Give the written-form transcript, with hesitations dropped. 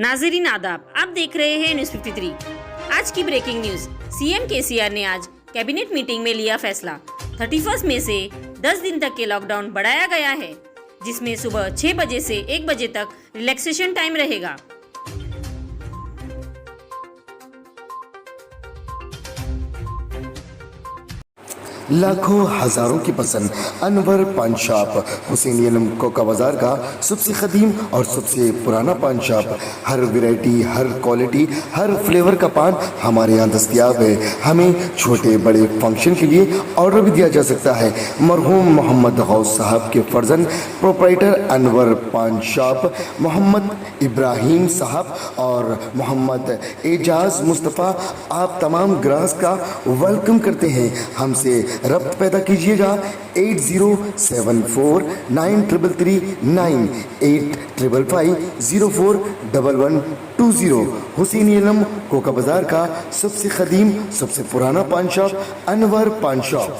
नाजरीन आदाब, आप देख रहे हैं न्यूज़ 53। आज की ब्रेकिंग न्यूज़। सीएम केसीआर ने आज कैबिनेट मीटिंग में लिया फैसला। 31 मई से 10 दिन तक के लॉकडाउन बढ़ाया गया है, जिसमें सुबह 6 बजे से 1 बजे तक रिलैक्सेशन टाइम रहेगा। लाखों हजारों की पसंद अनवर पान शॉप हुसैनी अलम कोका बाजार का सबसे कदीम और सबसे पुराना पान शॉप। हर वैरायटी, हर क्वालिटी, हर फ्लेवर का पान हमारे यहाँ दस्तयाब है। हमें छोटे बड़े फंक्शन के लिए ऑर्डर भी दिया जा सकता है। मरहूम मोहम्मद गौस साहब के फर्जंद प्रोप्राइटर अनवर पान शॉप मोहम्मद इब्राहिम साहब और मोहम्मद एजाज मुस्तफ़ा आप तमाम ग्राहक का वेलकम करते हैं। हमसे रब्त पैदा कीजिएगा 8074933339 8555041120। हुसैनी अलम कोका बाजार का सबसे कदीम सबसे पुराना पान शॉप अनवर पान शॉप।